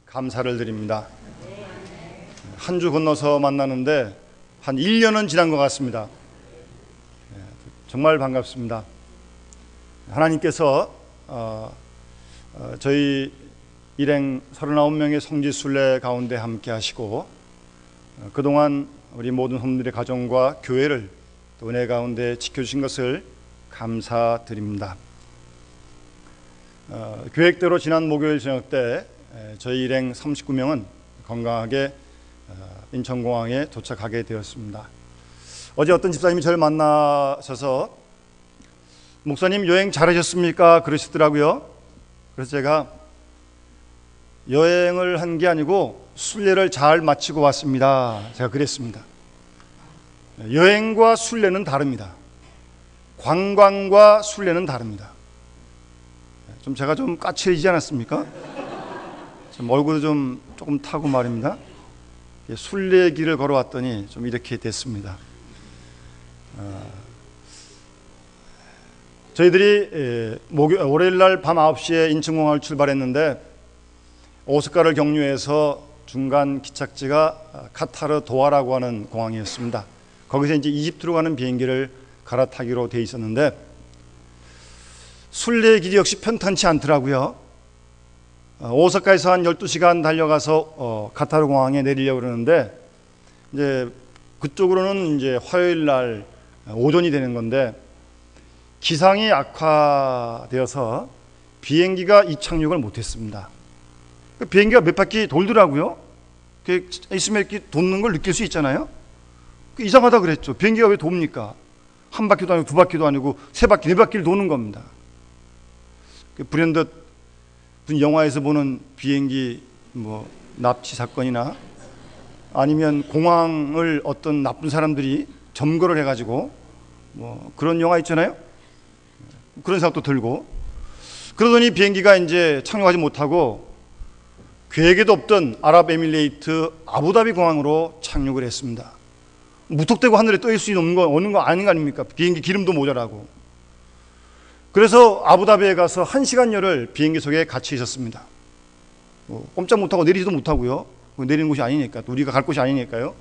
감사를 드립니다. 한 주 건너서 만나는데 한 1년은 지난 것 같습니다. 정말 반갑습니다. 하나님께서 저희 일행 39명의 성지순례 가운데 함께 하시고 그동안 우리 모든 성도들의 가정과 교회를 또 은혜 가운데 지켜주신 것을 감사드립니다. 계획대로 지난 목요일 저녁 때 저희 일행 39명은 건강하게 인천공항에 도착하게 되었습니다. 어제 어떤 집사님이 저를 만나셔서 목사님 여행 잘하셨습니까? 그러시더라고요. 그래서 제가 여행을 한 게 아니고 순례를 잘 마치고 왔습니다. 제가 그랬습니다. 여행과 순례는 다릅니다. 관광과 순례는 다릅니다. 제가 좀 까칠해지지 않았습니까? 좀 얼굴도 좀 조금 타고 말입니다. 순례길을 걸어왔더니 좀 이렇게 됐습니다. 저희들이 월요일날 밤 9시에 인천공항을 출발했는데 오스카를 경유해서 중간 기착지가 카타르 도하라고 하는 공항이었습니다. 거기서 이제 이집트로 가는 비행기를 갈아타기로 돼 있었는데 순례 길이 역시 편탄치 않더라고요. 오사카에서 한 12시간 달려가서 카타르 공항에 내리려고 그러는데 이제 그쪽으로는 이제 화요일 날 오전이 되는 건데 기상이 악화되어서 비행기가 이착륙을 못했습니다. 비행기가 몇 바퀴 돌더라고요. 있으면 이렇게 돕는 걸 느낄 수 있잖아요. 이상하다 그랬죠. 비행기가 왜 돕니까? 한 바퀴도 아니고 두 바퀴도 아니고 세 바퀴, 네 바퀴를 도는 겁니다. 불현듯 영화에서 보는 비행기 납치 사건이나 아니면 공항을 어떤 나쁜 사람들이 점거를 해가지고 그런 영화 있잖아요. 그런 생각도 들고 그러더니 비행기가 이제 착륙하지 못하고 계획에도 없던 아랍에미레이트 아부다비 공항으로 착륙을 했습니다. 무턱대고 하늘에 떠 있을 수 없는 거 아닌 거 아닙니까? 비행기 기름도 모자라고. 그래서 아부다비에 가서 1시간여를 비행기 속에 갇혀 있었습니다. 꼼짝 못하고 내리지도 못하고요. 내리는 곳이 아니니까, 또 우리가 갈 곳이 아니니까요.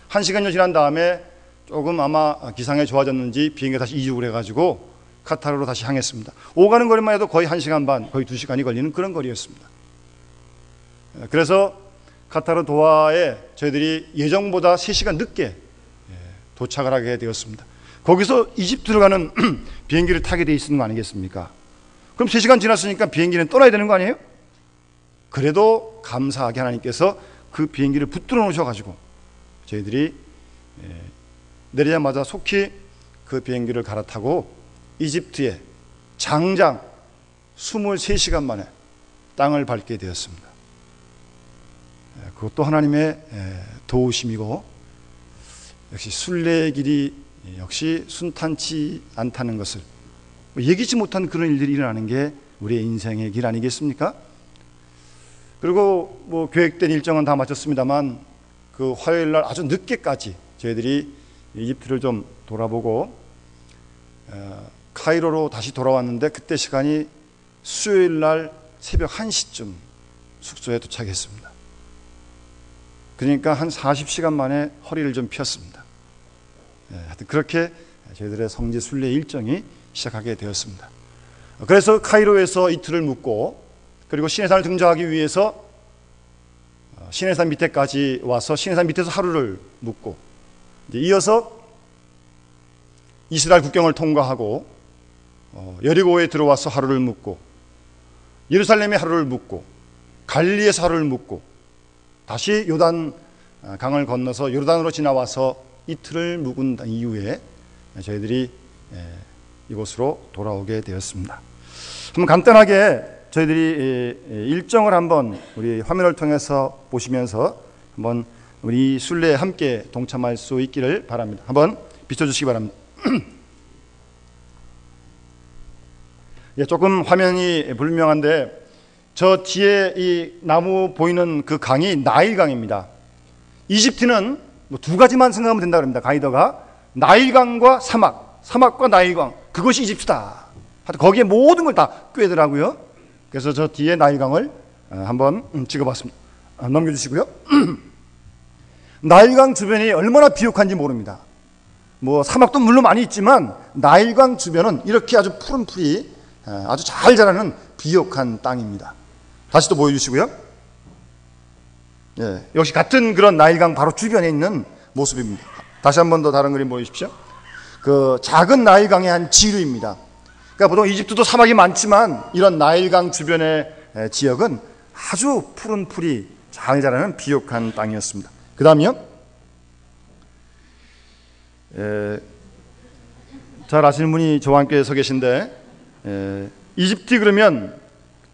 1시간여 지난 다음에 조금 아마 기상이 좋아졌는지 비행기가 다시 이륙을 해가지고 카타르로 다시 향했습니다. 오가는 거리만 해도 거의 1시간 반, 거의 2시간이 걸리는 그런 거리였습니다. 그래서 카타르 도하에 저희들이 예정보다 3시간 늦게 도착을 하게 되었습니다. 거기서 이집트로 가는 비행기를 타게 돼 있는 거 아니겠습니까? 그럼 3시간 지났으니까 비행기는 떠나야 되는 거 아니에요? 그래도 감사하게 하나님께서 그 비행기를 붙들어 놓으셔가지고 저희들이 내리자마자 속히 그 비행기를 갈아타고 이집트에 장장 23시간 만에 땅을 밟게 되었습니다. 그것도 하나님의 도우심이고 역시 순례의 길이 역시 순탄치 않다는 것을 예기치 못한 그런 일들이 일어나는 게 우리의 인생의 길 아니겠습니까? 그리고 계획된 일정은 다 마쳤습니다만 그 화요일 날 아주 늦게까지 저희들이 이집트를 좀 돌아보고 카이로로 다시 돌아왔는데 그때 시간이 수요일 날 새벽 1시쯤 숙소에 도착했습니다. 그러니까 한 40시간 만에 허리를 좀 폈습니다. 하여튼 그렇게 저희들의 성지 순례 일정이 시작하게 되었습니다. 그래서 카이로에서 이틀을 묵고 그리고 시내산을 등정하기 위해서 시내산 밑에까지 와서 시내산 밑에서 하루를 묵고 이어서 이스라엘 국경을 통과하고 여리고에 들어와서 하루를 묵고 예루살렘에 하루를 묵고 갈릴리에서 하루를 묵고 다시 요단 강을 건너서 요르단으로 지나와서 이틀을 묵은 이후에 저희들이 이곳으로 돌아오게 되었습니다. 한번 간단하게 저희들이 일정을 한번 우리 화면을 통해서 보시면서 한번 우리 순례에 함께 동참할 수 있기를 바랍니다. 한번 비춰주시기 바랍니다. 조금 화면이 불명한데 저 뒤에 이 나무 보이는 그 강이 나일강입니다. 이집트는 두 가지만 생각하면 된다 그럽니다. 가이더가 나일강과 사막과 나일강, 그것이 이집트다. 거기에 모든 걸 다 꿰더라고요. 그래서 저 뒤에 나일강을 한번 찍어봤습니다. 넘겨주시고요. 나일강 주변이 얼마나 비옥한지 모릅니다. 뭐 사막도 물론 많이 있지만 나일강 주변은 이렇게 아주 푸른 풀이 아주 잘 자라는 비옥한 땅입니다. 다시 또 보여주시고요. 예, 역시 같은 그런 나일강 바로 주변에 있는 모습입니다. 다시 한 번 더 다른 그림 보여주십시오. 그 작은 나일강의 한 지류입니다. 그러니까 보통 이집트도 사막이 많지만 이런 나일강 주변의 지역은 아주 푸른 풀이 잘 자라는 비옥한 땅이었습니다. 그 다음이요. 잘 아시는 분이 저와 함께 서 계신데, 이집트 그러면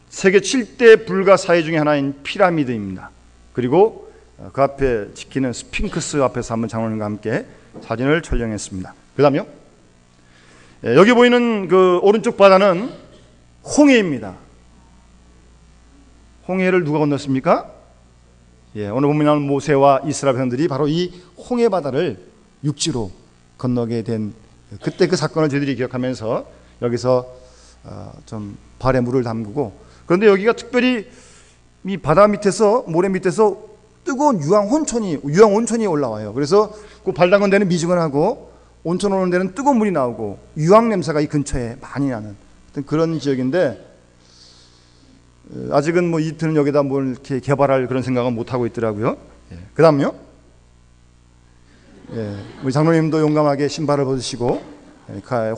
세계 7대 불가사의 중에 하나인 피라미드입니다. 그리고 그 앞에 지키는 스핑크스 앞에서 한번 장로님과 함께 사진을 촬영했습니다. 그 다음요. 여기 보이는 그 오른쪽 바다는 홍해입니다. 홍해를 누가 건넜습니까? 오늘 보면 나오는 모세와 이스라엘 백성들이 바로 이 홍해 바다를 육지로 건너게 된 그때 그 사건을 저희들이 기억하면서 여기서 좀 발에 물을 담그고, 그런데 여기가 특별히 이 바다 밑에서, 모래 밑에서 뜨거운 유황 온천이 올라와요. 그래서 그 발 담근 데는 미증을 하고 온천 오는 데는 뜨거운 물이 나오고 유황 냄새가 이 근처에 많이 나는 그런 지역인데, 아직은 뭐 이틀은 여기다 뭘 이렇게 개발할 그런 생각은 못 하고 있더라고요. 그 다음요. 우리 장로님도 용감하게 신발을 벗으시고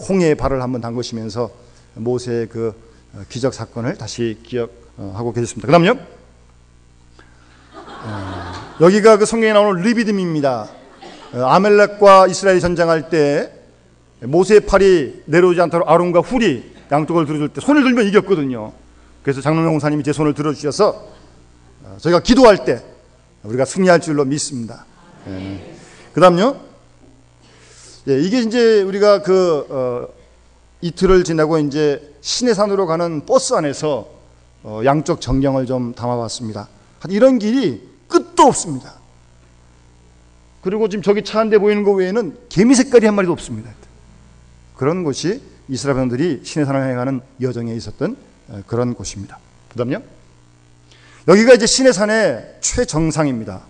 홍해의 발을 한번 담그시면서 모세의 그 기적 사건을 다시 기억하고 계셨습니다. 그 다음요. 여기가 그 성경에 나오는 르비딤입니다. 아멜렉과 이스라엘이 전쟁할 때 모세의 팔이 내려오지 않도록 아론과 훌이 양쪽을 들어줄 때 손을 들면 이겼거든요. 그래서 장로님 목사님이 제 손을 들어주셔서 저희가 기도할 때 우리가 승리할 줄로 믿습니다. 그 다음요. 이게 이제 우리가 이틀을 지나고 이제 시내산으로 가는 버스 안에서 양쪽 전경을 좀 담아봤습니다. 이런 길이 끝도 없습니다. 그리고 지금 저기 차 한 대 보이는 거 외에는 개미 색깔이 한 마리도 없습니다. 그런 곳이 이스라엘 백성들이 시내산을 향해가는 여정에 있었던 그런 곳입니다. 그 다음요. 여기가 이제 시내산의 최정상입니다.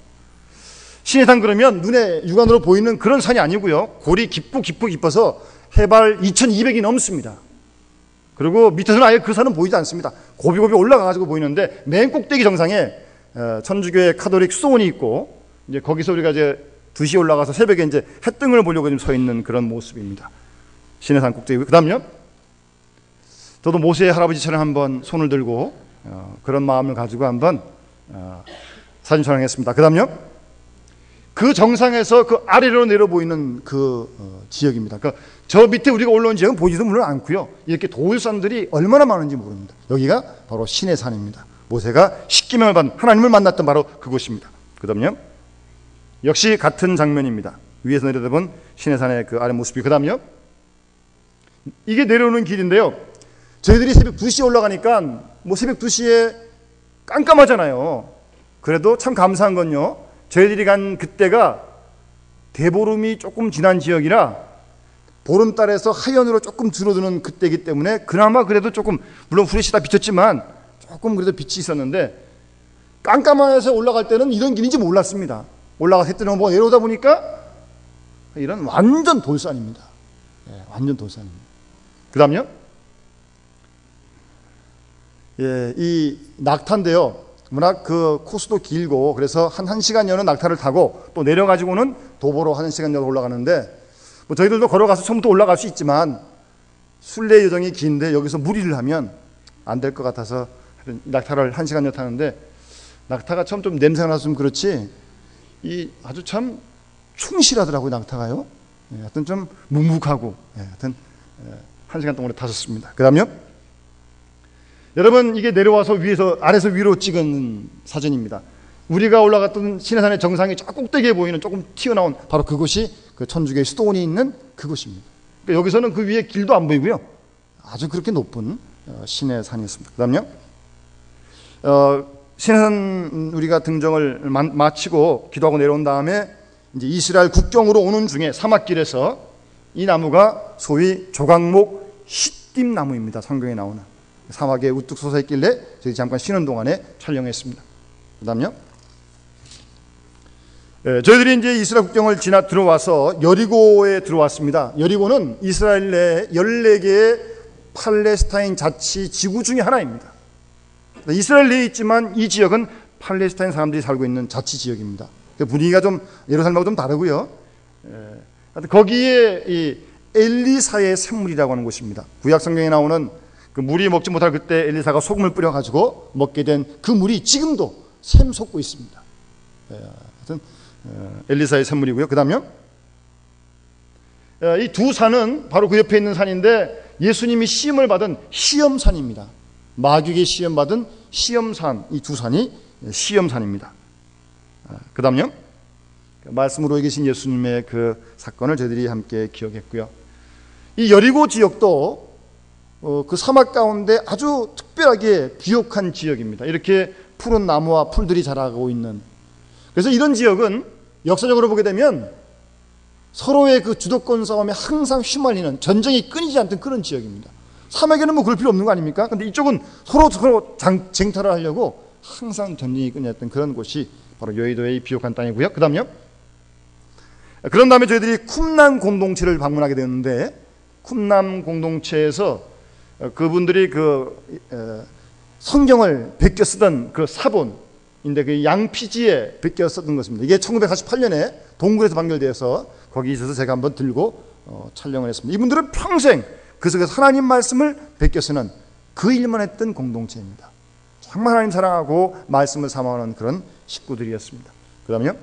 시내산 그러면 눈에 육안으로 보이는 그런 산이 아니고요. 골이 깊어서 해발 2200이 넘습니다. 그리고 밑에서는 아예 그 산은 보이지 않습니다. 고비고비 올라가가지고 보이는데 맨 꼭대기 정상에 천주교의 카톨릭 수도원이 있고, 이제 거기서 우리가 이제 2시에 올라가서 새벽에 이제 해등을 보려고 지금 서 있는 그런 모습입니다. 시내산 꼭대기. 그 다음요. 저도 모세의 할아버지처럼 한번 손을 들고 그런 마음을 가지고 한번 사진 촬영했습니다. 그 다음요. 그 정상에서 그 아래로 내려 보이는 그 지역입니다. 그러니까 저 밑에 우리가 올라온 지역은 보이지도 물론 않고요. 이렇게 돌산들이 얼마나 많은지 모릅니다. 여기가 바로 시내산입니다. 모세가 십계명을 받은 하나님을 만났던 바로 그곳입니다. 그 다음요. 역시 같은 장면입니다. 위에서 내려다본 시내산의 그 아래 모습이. 그 다음요. 이게 내려오는 길인데요. 저희들이 새벽 2시에 올라가니까 뭐 새벽 2시에 깜깜하잖아요. 그래도 참 감사한 건요. 저희들이 간 그때가 대보름이 조금 지난 지역이라 보름달에서 하연으로 조금 줄어드는 그때이기 때문에 그나마 그래도 조금, 물론 후레쉬 다 비쳤지만 조금 그래도 빛이 있었는데, 깜깜해서 올라갈 때는 이런 길인지 몰랐습니다. 올라가서 해 뜨는 거 내려오다 보니까 이런 완전 돌산입니다. 완전 돌산입니다. 그 다음요. 이 낙타인데요. 워낙 그 코스도 길고 그래서 한 1시간여는 낙타를 타고 또 내려가지고는 도보로 1시간여 올라가는데, 뭐 저희들도 걸어가서 처음부터 올라갈 수 있지만 순례 여정이 긴데 여기서 무리를 하면 안 될 것 같아서 낙타를 1시간여 타는데, 낙타가 처음 좀 냄새가 나서 좀 그렇지 이 아주 참 충실하더라고요. 낙타가요. 하여튼 좀 묵묵하고 하여튼 1시간 동안에 타셨습니다. 그 다음요. 여러분, 이게 내려와서 아래서 위로 찍은 사진입니다. 우리가 올라갔던 시내산의 정상이 저 꼭대기에 보이는 조금 튀어나온 바로 그곳이 그 천주교의 수도원이 있는 그곳입니다. 그러니까 여기서는 그 위에 길도 안 보이고요. 아주 그렇게 높은 시내산이었습니다. 그 다음요. 시내산 우리가 등정을 마치고 기도하고 내려온 다음에 이제 이스라엘 국경으로 오는 중에 사막길에서 이 나무가 소위 조각목 시띠나무입니다. 성경에 나오는. 사막에 우뚝 솟아 있길래 저희 잠깐 쉬는 동안에 촬영했습니다. 그 다음요. 저희들이 이제 이스라엘 국경을 지나 들어와서 여리고에 들어왔습니다. 여리고는 이스라엘 내 14개의 팔레스타인 자치 지구 중에 하나입니다. 이스라엘 내에 있지만 이 지역은 팔레스타인 사람들이 살고 있는 자치 지역입니다. 분위기가 좀 예루살렘하고 좀 다르고요. 거기에 이 엘리사의 샘물이라고 하는 곳입니다. 구약 성경에 나오는 그 물이 먹지 못할 그때 엘리사가 소금을 뿌려가지고 먹게 된 그 물이 지금도 샘솟고 있습니다. 하여튼 엘리사의 샘물이고요. 그 다음요, 이 두 산은 바로 그 옆에 있는 산인데 예수님이 시험을 받은 시험산입니다. 마귀에게 시험받은 시험산, 이 두 산이 시험산입니다. 그 다음요, 말씀으로 계신 예수님의 그 사건을 저희들이 함께 기억했고요. 이 여리고 지역도 그 사막 가운데 아주 특별하게 비옥한 지역입니다. 이렇게 푸른 나무와 풀들이 자라고 있는, 그래서 이런 지역은 역사적으로 보게 되면 서로의 그 주도권 싸움에 항상 휘말리는, 전쟁이 끊이지 않던 그런 지역입니다. 사막에는 뭐 그럴 필요 없는 거 아닙니까? 근데 이쪽은 서로 쟁탈을 하려고 항상 전쟁이 끊였던 그런 곳이 바로 여의도의 비옥한 땅이고요. 그 다음요, 그런 다음에 저희들이 쿰남 공동체를 방문하게 되었는데, 쿰남 공동체에서 그분들이 그 성경을 베껴 쓰던 그 사본인데 그 양피지에 베껴 쓰던 것입니다. 이게 1948년에 동굴에서 발견되어서 거기 있어서 제가 한번 들고 촬영을 했습니다. 이분들은 평생 그 속에서 하나님 말씀을 베껴 쓰는 그 일만 했던 공동체입니다. 정말 하나님 사랑하고 말씀을 사모하는 그런 식구들이었습니다. 그 다음에요,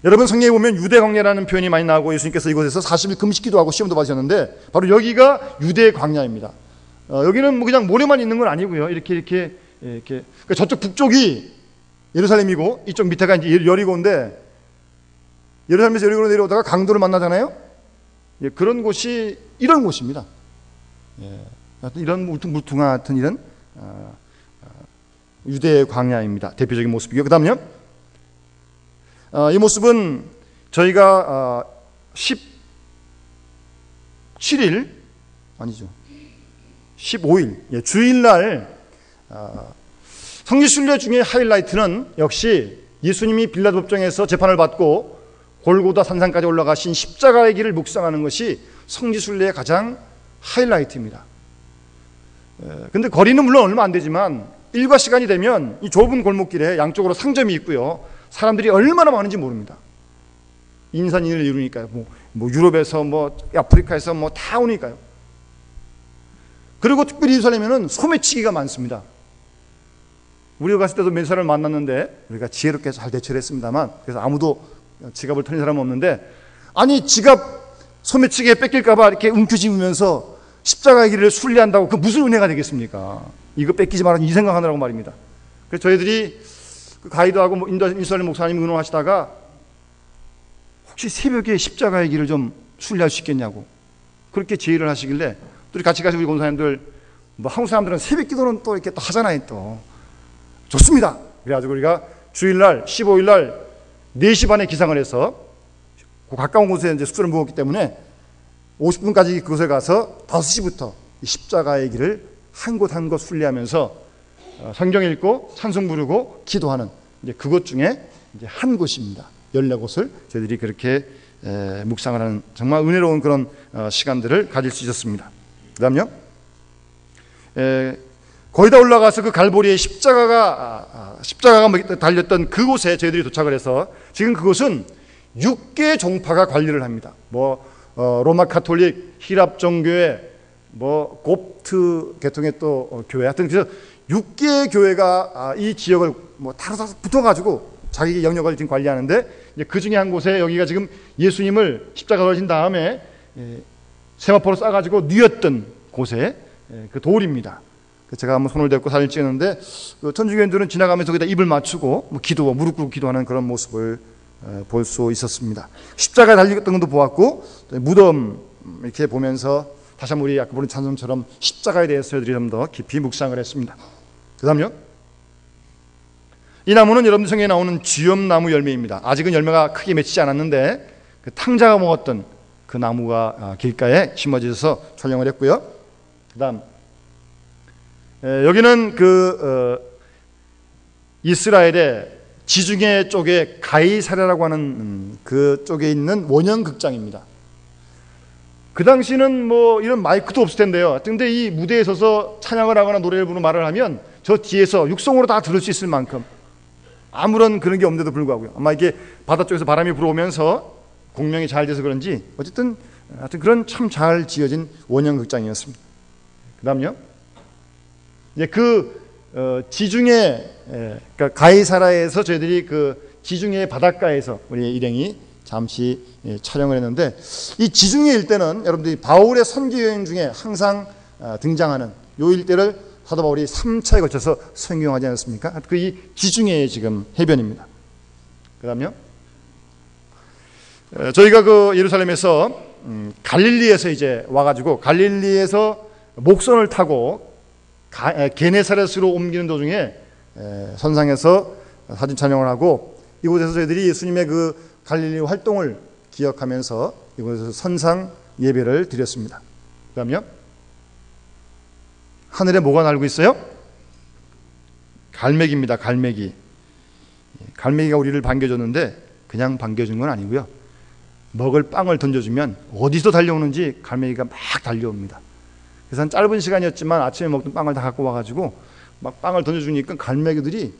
여러분 성경에 보면 유대 광야라는 표현이 많이 나오고 예수님께서 이곳에서 40일 금식기도 하고 시험도 받으셨는데 바로 여기가 유대 광야입니다. 여기는 뭐 그냥 모래만 있는 건 아니고요. 이렇게 그러니까 저쪽 북쪽이 예루살렘이고 이쪽 밑에가 이제 여리고인데, 예루살렘에서 여리고로 내려오다가 강도를 만나잖아요. 그런 곳이 이런 곳입니다. 이런 물퉁물퉁한 같은 이런 유대 광야입니다. 대표적인 모습이고요. 그 다음요, 이 모습은 저희가 17일 아니죠, 15일 주일날 성지순례 중에 하이라이트는 역시 예수님이 빌라도 법정에서 재판을 받고 골고다 산상까지 올라가신 십자가의 길을 묵상하는 것이 성지순례의 가장 하이라이트입니다. 근데 거리는 물론 얼마 안 되지만 일과 시간이 되면 이 좁은 골목길에 양쪽으로 상점이 있고요, 사람들이 얼마나 많은지 모릅니다. 인산인해를 이루니까요. 뭐 유럽에서 뭐 아프리카에서 뭐 다 오니까요. 그리고 특별히 예루살렘에는 소매치기가 많습니다. 우리가 갔을 때도 몇 사람을 만났는데 우리가 지혜롭게 잘 대처를 했습니다만, 그래서 아무도 지갑을 털린 사람은 없는데, 아니 지갑 소매치기에 뺏길까봐 이렇게 움켜쥐면서 십자가의 길을 순례한다고 그 무슨 은혜가 되겠습니까? 이거 뺏기지 말아서 이 생각하느라고 말입니다. 그래서 저희들이 그 가이드하고 뭐 이스라엘 목사님 의논하시다가 혹시 새벽에 십자가의 길을 좀 순례할 수 있겠냐고 그렇게 제의를 하시길래, 또 같이 가신 우리 권사님들, 뭐 한국 사람들은 새벽 기도는 또 이렇게 또 하잖아요. 또 좋습니다. 그래가지고 우리가 주일날 15일날 4시 반에 기상을 해서 그 가까운 곳에 이제 숙소를 묵었기 때문에 50분까지 그곳에 가서 5시부터 이 십자가의 길을 한 곳 한 곳 순례하면서 성경 읽고 찬송 부르고 기도하는 이제 그곳 중에 이제 한 곳입니다. 14곳을 저희들이 그렇게 묵상을 하는 정말 은혜로운 그런 시간들을 가질 수 있었습니다. 그 다음요, 거의 다 올라가서 그 갈보리에 십자가가 달렸던 그곳에 저희들이 도착을 해서 지금 그곳은 6개 종파가 관리를 합니다. 뭐 로마 카톨릭, 히랍 종교회, 뭐 곱트 계통의 또 교회, 하여튼 그래서 6개 교회가 이 지역을 뭐 다 붙어가지고 자기 영역을 지금 관리하는데, 이제 그 중에 한 곳에 여기가 지금 예수님을 십자가 걸으신 다음에 세마포로 싸가지고 뉘었던 곳에 그 돌입니다. 제가 한번 손을 대고 사진을 찍었는데 그 천주교인들은 지나가면서 거기다 입을 맞추고 뭐 기도, 무릎 꿇고 기도하는 그런 모습을 볼 수 있었습니다. 십자가에 달렸던 것도 보았고, 무덤 이렇게 보면서 다시 한번 우리 아까 부른 찬송처럼 십자가에 대해서 저희들이 좀 더 깊이 묵상을 했습니다. 그 다음요, 이 나무는 여러분들 성경에 나오는 쥐엄나무 열매입니다. 아직은 열매가 크게 맺히지 않았는데 그 탕자가 먹었던 그 나무가 길가에 심어져서 촬영을 했고요. 그 다음 여기는 그 이스라엘의 지중해 쪽에 가이사랴라고 하는 그 쪽에 있는 원형극장입니다. 그 당시는 뭐 이런 마이크도 없을 텐데요. 근데 이 무대에 서서 찬양을 하거나 노래를 부르는 말을 하면 저 뒤에서 육성으로 다 들을 수 있을 만큼 아무런 그런 게 없는데도 불구하고요. 아마 이게 바다 쪽에서 바람이 불어오면서 공명이 잘 돼서 그런지 어쨌든 하여튼 그런 참 잘 지어진 원형극장이었습니다. 그다음요. 이제 지중해, 그러니까 가이사라에서 저희들이 그 지중해 바닷가에서 우리 일행이 잠시 촬영을 했는데, 이 지중해 일대는 여러분들이 바울의 선교 여행 중에 항상 등장하는 요 일대를 사도 바울이 3차에 걸쳐서 선교하지 않았습니까? 그 이 지중해의 지금 해변입니다. 그다음요. 저희가 그 예루살렘에서 갈릴리에서 이제 와가지고 갈릴리에서 목선을 타고 게네사렛으로 옮기는 도중에 선상에서 사진 촬영을 하고, 이곳에서 저희들이 예수님의 그 갈릴리 활동을 기억하면서 이곳에서 선상 예배를 드렸습니다. 그다음요. 하늘에 뭐가 날고 있어요? 갈매기입니다. 갈매기. 갈매기가 우리를 반겨줬는데 그냥 반겨준 건 아니고요. 먹을 빵을 던져주면 어디서 달려오는지 갈매기가 막 달려옵니다. 그래서 한 짧은 시간이었지만 아침에 먹던 빵을 다 갖고 와가지고 막 빵을 던져주니까 갈매기들이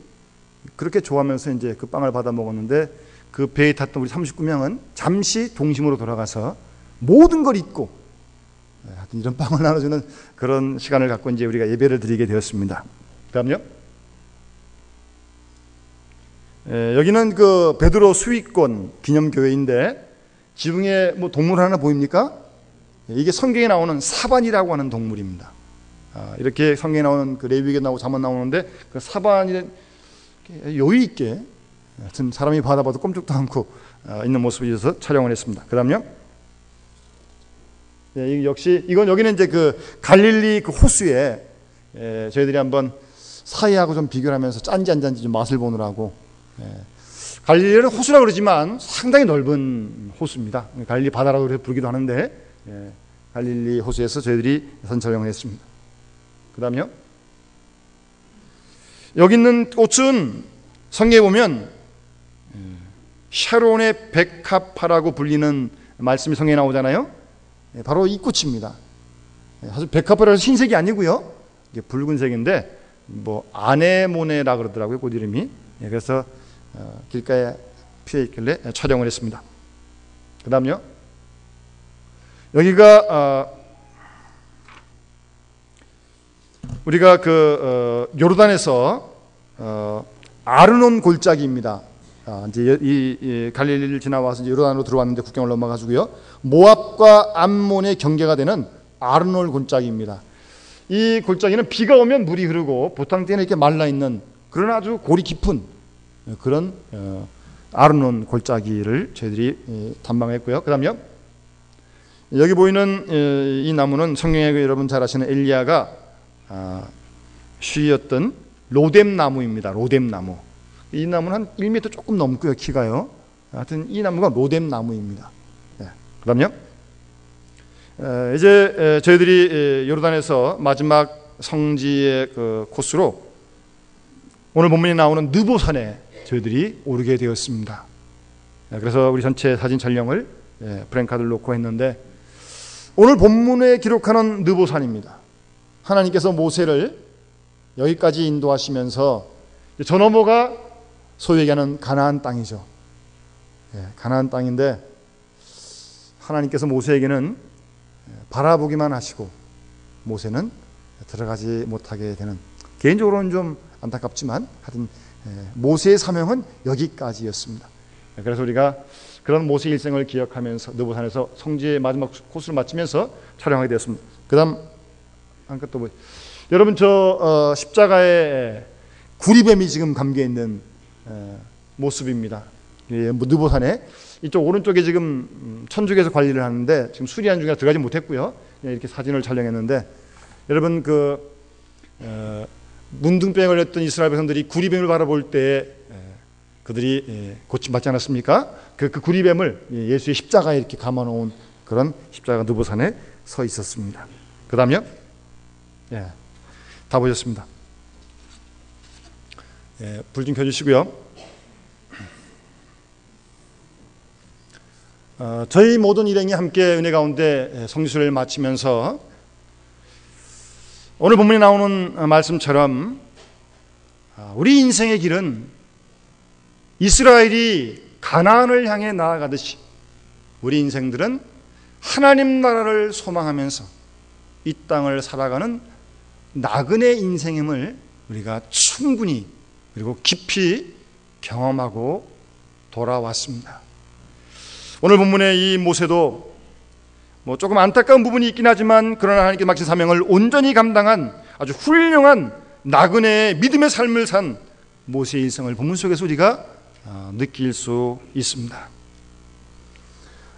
그렇게 좋아하면서 이제 그 빵을 받아 먹었는데, 그 배에 탔던 우리 39명은 잠시 동심으로 돌아가서 모든 걸 잊고 하여튼 이런 빵을 나눠주는 그런 시간을 갖고 이제 우리가 예배를 드리게 되었습니다. 다음요. 여기는 그 베드로 수위권 기념교회인데, 지붕에 뭐 동물 하나 보입니까? 이게 성경에 나오는 사반이라고 하는 동물입니다. 이렇게 성경에 나오는 그 레위기에 나오고 잠언 나오는데, 그 사반이 여유 있게 하여튼 사람이 받아봐도 꼼짝도 않고 있는 모습을 위해서 촬영을 했습니다. 그다음요. 역시 여기는 이제 그 갈릴리 그 호수에 저희들이 한번 사이하고 좀 비교를 하면서 짠지 안 짠지 좀 맛을 보느라고, 갈릴리는 호수라고 그러지만 상당히 넓은 호수입니다. 갈릴리 바다라고 부르기도 하는데, 갈릴리 호수에서 저희들이 사진 촬영을 했습니다. 그다음요. 여기 있는 꽃은 성경에 보면 샤론의 백합화라고 불리는 말씀이 성경에 나오잖아요. 바로 이 꽃입니다. 사실 백합화라서 흰색이 아니고요, 이게 붉은색인데 뭐 아네모네라 그러더라고요, 꽃 이름이. 그래서 길가에 피어 있길래 촬영을 했습니다. 그다음요. 여기가 우리가 그 요르단에서 아르논 골짜기입니다. 이제 이 갈릴리를 지나와서 이제 요르단으로 들어왔는데 국경을 넘어가지고요, 모압과 암몬의 경계가 되는 아르논 골짜기입니다. 이 골짜기는 비가 오면 물이 흐르고 보통 때는 이렇게 말라 있는 그런 아주 골이 깊은 그런 아르논 골짜기를 저희들이 탐방했고요. 그다음요. 여기 보이는 이 나무는 성경에 여러분 잘 아시는 엘리야가 쉬었던 로뎀나무입니다. 로뎀나무. 이 나무는 한 1m 조금 넘고요, 키가요. 하여튼 이 나무가 로뎀나무입니다. 그다음요. 이제 저희들이 요르단에서 마지막 성지의 그 코스로 오늘 본문에 나오는 느보산에 저희들이 오르게 되었습니다. 그래서 우리 전체 사진 촬영을 프랭카드를 놓고 했는데, 오늘 본문에 기록하는 느보산입니다. 하나님께서 모세를 여기까지 인도하시면서 저 너머가 소위 얘기하는 가나안 땅이죠. 가나안 땅인데, 하나님께서 모세에게는 바라보기만 하시고 모세는 들어가지 못하게 되는, 개인적으로는 좀 안타깝지만 하여튼 모세의 사명은 여기까지였습니다. 그래서 우리가 그런 모세 일생을 기억하면서 느보산에서 성지의 마지막 코스를 마치면서 촬영하게 되었습니다. 그 다음 한 것 또 보죠. 여러분 저 십자가에 구리뱀이 지금 감겨있는 모습입니다. 느보산에 이쪽 오른쪽에 지금 천주교에서 관리를 하는데 지금 수리하는 중이라 들어가지 못했고요. 이렇게 사진을 촬영했는데, 여러분 그 문둥병을 했던 이스라엘 백성들이 구리뱀을 바라볼 때 그들이 고침받지 않았습니까? 그 구리뱀을 예수의 십자가에 이렇게 감아놓은 그런 십자가 느보산에 서 있었습니다. 그 다음요. 다 보셨습니다. 불 좀 켜주시고요. 저희 모든 일행이 함께 은혜 가운데 성지순례를 마치면서 오늘 본문에 나오는 말씀처럼 우리 인생의 길은 이스라엘이 가나안을 향해 나아가듯이 우리 인생들은 하나님 나라를 소망하면서 이 땅을 살아가는 나그네 인생임을 우리가 충분히 그리고 깊이 경험하고 돌아왔습니다. 오늘 본문의 이 모세도 조금 안타까운 부분이 있긴 하지만 그러나 하나님께 맡긴 사명을 온전히 감당한 아주 훌륭한 나그네의 믿음의 삶을 산 모세의 일생을 본문 속에서 우리가 느낄 수 있습니다.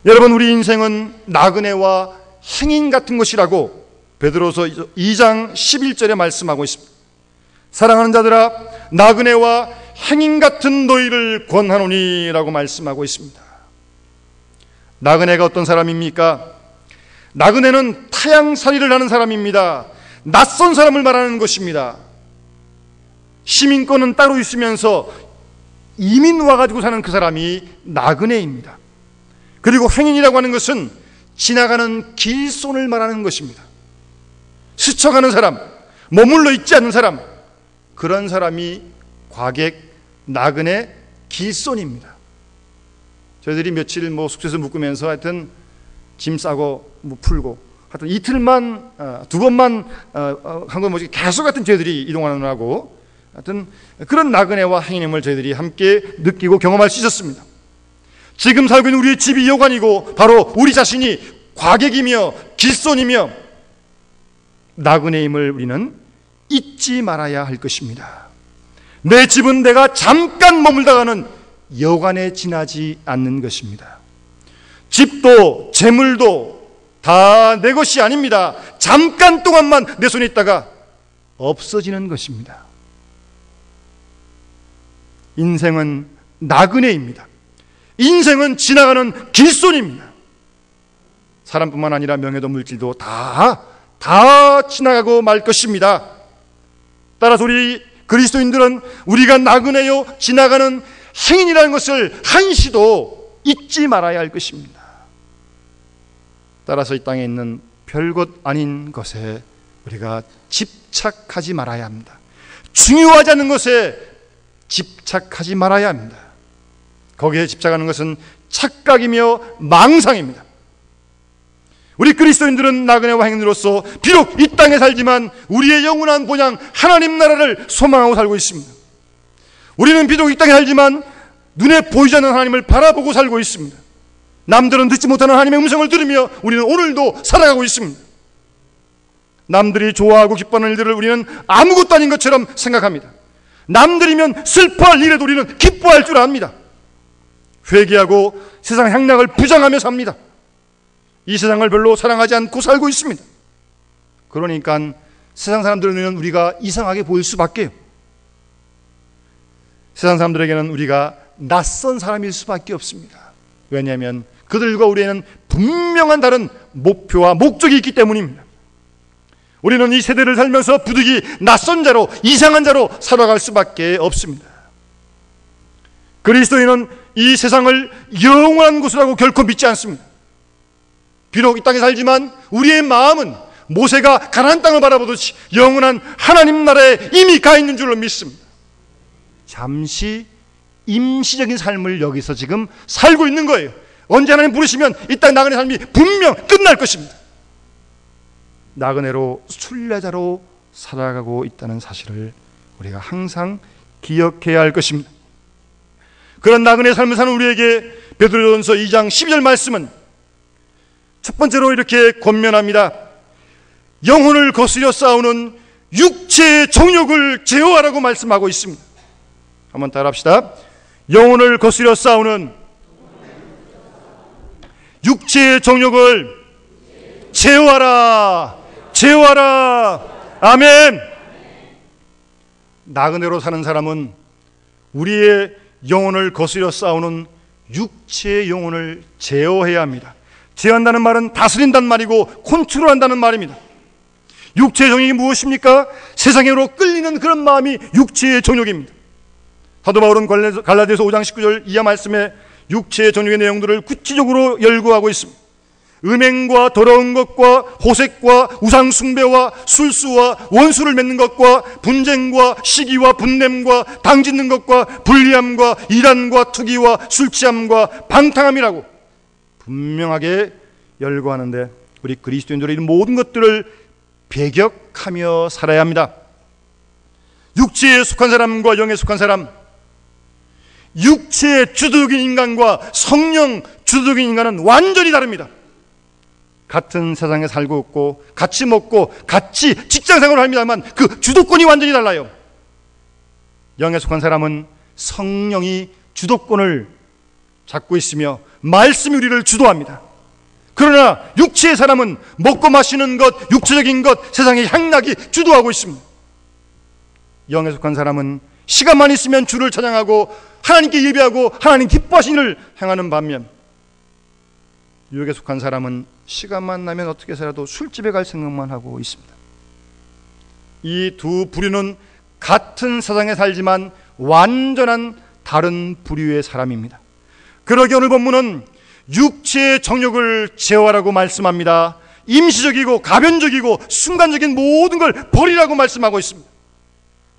여러분, 우리 인생은 나그네와 행인 같은 것이라고 베드로서 2장 11절에 말씀하고 있습니다. 사랑하는 자들아, 나그네와 행인 같은 너희를 권하노니 라고 말씀하고 있습니다. 나그네가 어떤 사람입니까? 나그네는 타향살이를 하는 사람입니다. 낯선 사람을 말하는 것입니다. 시민권은 따로 있으면서 이민 와가지고 사는 그 사람이 나그네입니다. 그리고 행인이라고 하는 것은 지나가는 길손을 말하는 것입니다. 스쳐가는 사람, 머물러 있지 않는 사람, 그런 사람이 과객, 나그네, 길손입니다. 저희들이 며칠 숙소에서 묵으면서 하여튼 짐 싸고 풀고 하여튼 이틀만 두 번만 한 건 뭐지 계속 같은 저희들이 이동하느라고 하여튼 그런 나그네와 행인임을 저희들이 함께 느끼고 경험할 수 있었습니다. 지금 살고 있는 우리의 집이 여관이고 바로 우리 자신이 과객이며 길손이며 나그네임을 우리는 잊지 말아야 할 것입니다. 내 집은 내가 잠깐 머물다가는 여관에 지나지 않는 것입니다. 집도 재물도 다 내 것이 아닙니다. 잠깐 동안만 내 손에 있다가 없어지는 것입니다. 인생은 나그네입니다. 인생은 지나가는 길손입니다. 사람뿐만 아니라 명예도 물질도 다 지나가고 말 것입니다. 따라서 우리 그리스도인들은 우리가 나그네요 지나가는 행인이라는 것을 한시도 잊지 말아야 할 것입니다. 따라서 이 땅에 있는 별것 아닌 것에 우리가 집착하지 말아야 합니다. 중요하지 않은 것에 집착하지 말아야 합니다. 거기에 집착하는 것은 착각이며 망상입니다. 우리 그리스도인들은 나그네와 행인으로서 비록 이 땅에 살지만 우리의 영원한 본향 하나님 나라를 소망하고 살고 있습니다. 우리는 비록 이 땅에 살지만 눈에 보이지 않는 하나님을 바라보고 살고 있습니다. 남들은 듣지 못하는 하나님의 음성을 들으며 우리는 오늘도 살아가고 있습니다. 남들이 좋아하고 기뻐하는 일들을 우리는 아무것도 아닌 것처럼 생각합니다. 남들이면 슬퍼할 일에도 우리는 기뻐할 줄 압니다. 회개하고 세상 향락을 부정하며 삽니다. 이 세상을 별로 사랑하지 않고 살고 있습니다. 그러니까 세상 사람들은 우리가 이상하게 보일 수밖에요. 세상 사람들에게는 우리가 낯선 사람일 수밖에 없습니다. 왜냐하면 그들과 우리에는 분명한 다른 목표와 목적이 있기 때문입니다. 우리는 이 세대를 살면서 부득이 낯선 자로 이상한 자로 살아갈 수밖에 없습니다. 그리스도인은 이 세상을 영원한 곳이라고 결코 믿지 않습니다. 비록 이 땅에 살지만 우리의 마음은 모세가 가나안 땅을 바라보듯이 영원한 하나님 나라에 이미 가 있는 줄로 믿습니다. 잠시 임시적인 삶을 여기서 지금 살고 있는 거예요. 언제 하나님 부르시면 이 땅 나그네 삶이 분명 끝날 것입니다. 나그네로 순례자로 살아가고 있다는 사실을 우리가 항상 기억해야 할 것입니다. 그런 나그네 삶을 사는 우리에게 베드로전서 2장 12절 말씀은 첫 번째로 이렇게 권면합니다. 영혼을 거스려 싸우는 육체의 정욕을 제어하라고 말씀하고 있습니다. 한번 따라합시다. 영혼을 거스려 싸우는 육체의 정욕을 제어하라. 제어하라. 아멘. 나그네로 사는 사람은 우리의 영혼을 거스려 싸우는 육체의 영혼을 제어해야 합니다. 제어한다는 말은 다스린다는 말이고 컨트롤한다는 말입니다. 육체의 정욕이 무엇입니까? 세상으로 끌리는 그런 마음이 육체의 정욕입니다. 사도 바울은 갈라디아서 5장 19절 이하 말씀에 육체의 정욕의 내용들을 구체적으로 열거하고 있습니다. 음행과 더러운 것과 호색과 우상숭배와 술수와 원수를 맺는 것과 분쟁과 시기와 분냄과 당짓는 것과 불리함과 이단과 투기와 술취함과 방탕함이라고 분명하게 열거하는데, 우리 그리스도인들은 이 모든 것들을 배격하며 살아야 합니다. 육체에 속한 사람과 영에 속한 사람, 육체의 주도적인 인간과 성령 주도적인 인간은 완전히 다릅니다. 같은 세상에 살고 있고 같이 먹고 같이 직장생활을 합니다만 그 주도권이 완전히 달라요. 영에 속한 사람은 성령이 주도권을 잡고 있으며 말씀이 우리를 주도합니다. 그러나 육체의 사람은 먹고 마시는 것, 육체적인 것, 세상의 향락이 주도하고 있습니다. 영에 속한 사람은 시간만 있으면 주를 찬양하고 하나님께 예배하고 하나님 기뻐하시는 일을 행하는 반면, 육에 속한 사람은 시간만 나면 어떻게 해서라도 술집에 갈 생각만 하고 있습니다. 이 두 부류는 같은 세상에 살지만 완전한 다른 부류의 사람입니다. 그러기 오늘 본문은 육체의 정욕을 제어하라고 말씀합니다. 임시적이고 가변적이고 순간적인 모든 걸 버리라고 말씀하고 있습니다.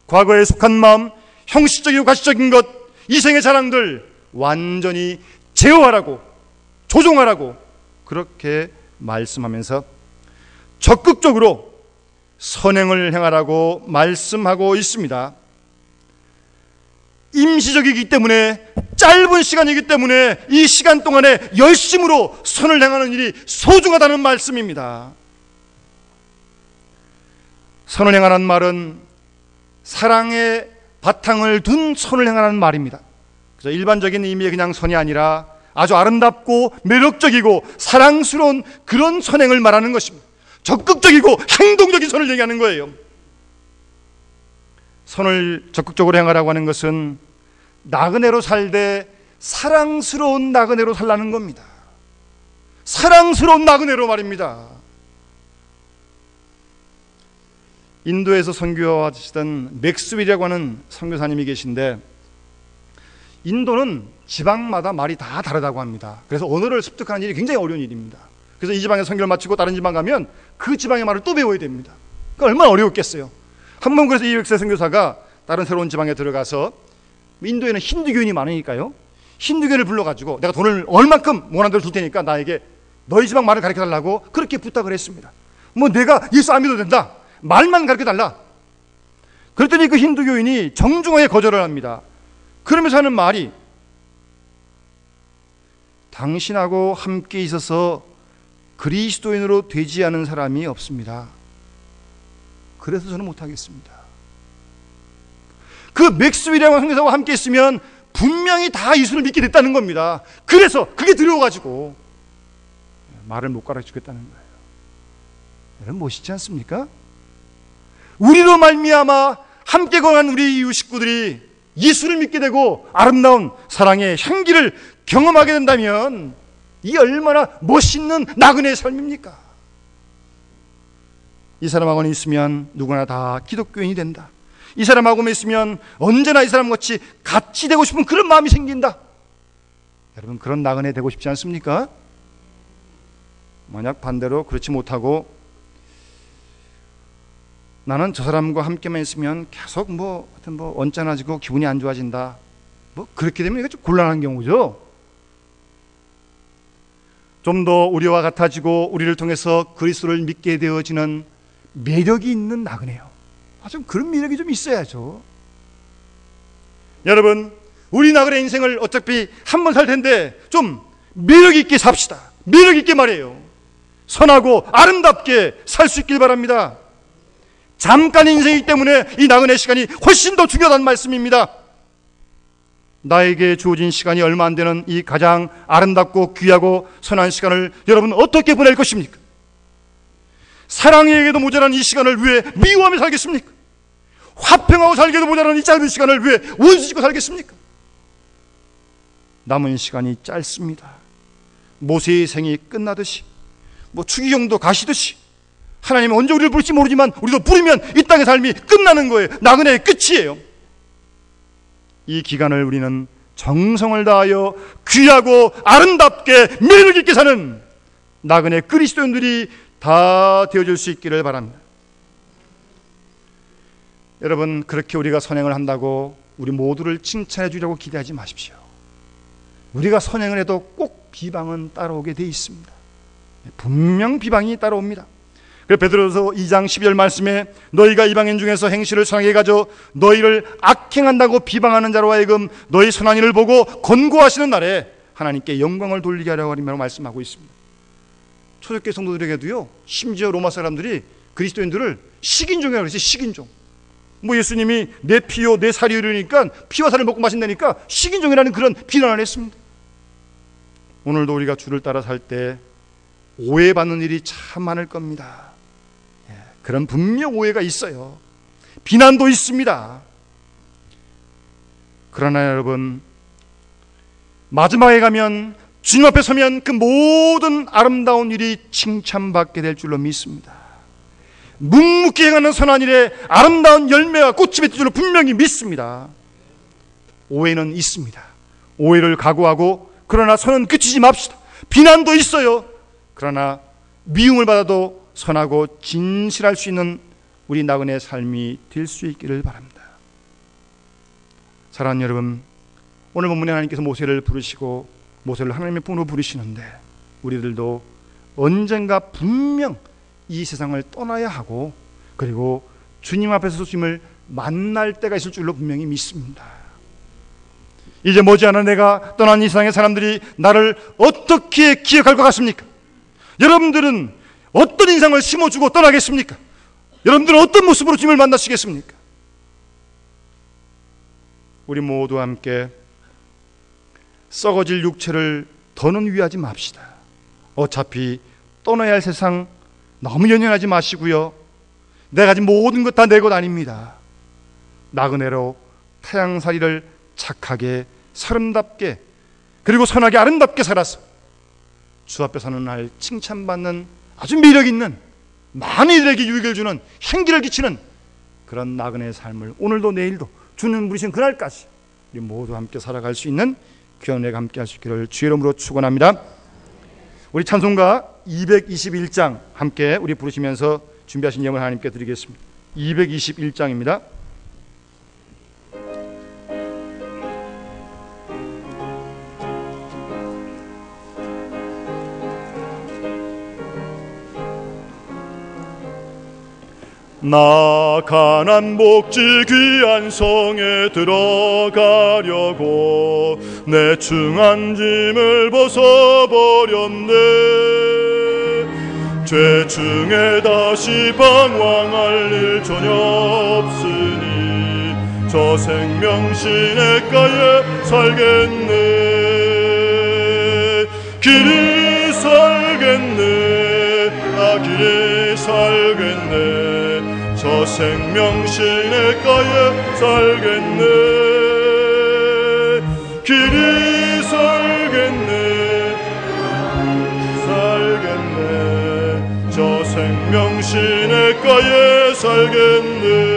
과거에 속한 마음, 형식적이고 가시적인 것, 이생의 자랑들 완전히 제어하라고, 조종하라고 그렇게 말씀하면서 적극적으로 선행을 행하라고 말씀하고 있습니다. 임시적이기 때문에, 짧은 시간이기 때문에 이 시간 동안에 열심으로 선을 행하는 일이 소중하다는 말씀입니다. 선을 행하라는 말은 사랑의 바탕을 둔 선을 행하라는 말입니다. 그래서 일반적인 의미의 그냥 선이 아니라 아주 아름답고 매력적이고 사랑스러운 그런 선행을 말하는 것입니다. 적극적이고 행동적인 선을 얘기하는 거예요. 선을 적극적으로 행하라고 하는 것은 나그네로 살되 사랑스러운 나그네로 살라는 겁니다. 사랑스러운 나그네로 말입니다. 인도에서 선교하시던 맥스웰이라고 하는 선교사님이 계신데, 인도는 지방마다 말이 다 다르다고 합니다. 그래서 언어를 습득하는 일이 굉장히 어려운 일입니다. 그래서 이 지방에 선교를 마치고 다른 지방 가면 그 지방의 말을 또 배워야 됩니다. 그러니까 얼마나 어려웠겠어요. 한 번 그래서 이 맥스웰 선교사가 다른 새로운 지방에 들어가서, 인도에는 힌두교인이 많으니까요, 힌두교인을 불러가지고 내가 돈을 얼만큼 원하는 대로 줄 테니까 나에게 너희 지방 말을 가르쳐달라고 그렇게 부탁을 했습니다. 뭐 내가 예수 안 믿어도 된다, 말만 가르쳐달라. 그랬더니 그 힌두교인이 정중하게 거절을 합니다. 그러면서 하는 말이, 당신하고 함께 있어서 그리스도인으로 되지 않은 사람이 없습니다. 그래서 저는 못하겠습니다. 그 맥스웰이라는 선교사와 함께 있으면 분명히 다 예수를 믿게 됐다는 겁니다. 그래서 그게 두려워가지고 말을 못 가르치겠다는 거예요. 여러분 멋있지 않습니까? 우리로 말미암아 함께 거한 우리 이웃 식구들이 예수를 믿게 되고 아름다운 사랑의 향기를 경험하게 된다면 이 얼마나 멋있는 나그네의 삶입니까? 이 사람하고는 있으면 누구나 다 기독교인이 된다. 이 사람하고만 있으면 언제나 이 사람같이 같이 되고 싶은 그런 마음이 생긴다. 여러분 그런 나그네 되고 싶지 않습니까? 만약 반대로 그렇지 못하고 나는 저 사람과 함께만 있으면 계속 하여튼 언짢아지고 기분이 안 좋아진다, 그렇게 되면 이거 좀 곤란한 경우죠. 좀 더 우리와 같아지고 우리를 통해서 그리스도를 믿게 되어지는 매력이 있는 나그네요. 좀 그런 매력이 좀 있어야죠. 여러분 우리 나그네 인생을 어차피 한 번 살 텐데 좀 매력 있게 삽시다. 매력 있게 말이에요. 선하고 아름답게 살 수 있길 바랍니다. 잠깐 인생이기 때문에 이 나그네 시간이 훨씬 더 중요하다는 말씀입니다. 나에게 주어진 시간이 얼마 안 되는 이 가장 아름답고 귀하고 선한 시간을 여러분 어떻게 보낼 것입니까? 사랑에게도 모자란 이 시간을 왜 미워하며 살겠습니까? 화평하고 살기도 모자란 이 짧은 시간을 왜 원수 짓고 살겠습니까? 남은 시간이 짧습니다. 모세의 생이 끝나듯이 추기경도 가시듯이 하나님은 언제 우리를 부를지 모르지만 우리도 부르면 이 땅의 삶이 끝나는 거예요. 나그네의 끝이에요. 이 기간을 우리는 정성을 다하여 귀하고 아름답게 매력 있게 사는 나그네 그리스도인들이 다 되어줄 수 있기를 바랍니다. 여러분, 그렇게 우리가 선행을 한다고 우리 모두를 칭찬해 주려고 기대하지 마십시오. 우리가 선행을 해도 꼭 비방은 따라오게 돼 있습니다. 분명 비방이 따라옵니다. 그래서 베드로서 2장 12절 말씀에 너희가 이방인 중에서 행실을 선하게 가져 너희를 악행한다고 비방하는 자로 하여금 너희 선한 일을 보고 권고하시는 날에 하나님께 영광을 돌리게 하려고 하리라고 말씀하고 있습니다. 초대교회 성도들에게도요, 심지어 로마 사람들이 그리스도인들을 식인종이라고 그랬어요. 식인종. 예수님이 내 피요 내 살이 이르니까 피와 살을 먹고 마신다니까 식인종이라는 그런 비난을 했습니다. 오늘도 우리가 주를 따라 살 때 오해받는 일이 참 많을 겁니다. 그런 분명 오해가 있어요. 비난도 있습니다. 그러나 여러분, 마지막에 가면 주님 앞에 서면 그 모든 아름다운 일이 칭찬받게 될 줄로 믿습니다. 묵묵히 행하는 선한 일에 아름다운 열매와 꽃이 맺을 줄로 분명히 믿습니다. 오해는 있습니다. 오해를 각오하고 그러나 선은 그치지 맙시다. 비난도 있어요. 그러나 미움을 받아도 선하고 진실할 수 있는 우리 나그네의 삶이 될 수 있기를 바랍니다. 사랑하는 여러분, 오늘 본문에 하나님께서 모세를 부르시고 모세를 하나님의 분으로 부르시는데 우리들도 언젠가 분명 이 세상을 떠나야 하고 그리고 주님 앞에서 주님을 만날 때가 있을 줄로 분명히 믿습니다. 이제 머지않아 내가 떠난 이 세상의 사람들이 나를 어떻게 기억할 것 같습니까? 여러분들은 어떤 인상을 심어주고 떠나겠습니까? 여러분들은 어떤 모습으로 주님을 만나시겠습니까? 우리 모두 함께 썩어질 육체를 더는 위하지 맙시다. 어차피 떠나야 할 세상 너무 연연하지 마시고요. 내가 가진 모든 것 다 내 것 아닙니다. 나그네로 타향살이를 착하게 사람답게 그리고 선하게 아름답게 살아서 주 앞에 서는 날 칭찬받는 아주 매력 있는 많은 이들에게 유익을 주는 향기를 끼치는 그런 나그네의 삶을 오늘도 내일도 주는 부르신 그날까지 우리 모두 함께 살아갈 수 있는 귀한 은혜가 함께 할 수 있기를 주의 이름으로 축원합니다. 우리 찬송가 221장 함께 우리 부르시면서 준비하신 예물 하나님께 드리겠습니다. 221장입니다. 나 가난 복지 귀한 성에 들어가려고 내 중한 짐을 벗어버렸네. 죄 중에 다시 방황할 일 전혀 없으니 저 생명 시냇가에 살겠네. 길이 살겠네. 나 길이 살겠네. 저 생명 시냇가에 살겠네. 길이 살겠네. 살겠네. 저 생명 시냇가에 살겠네.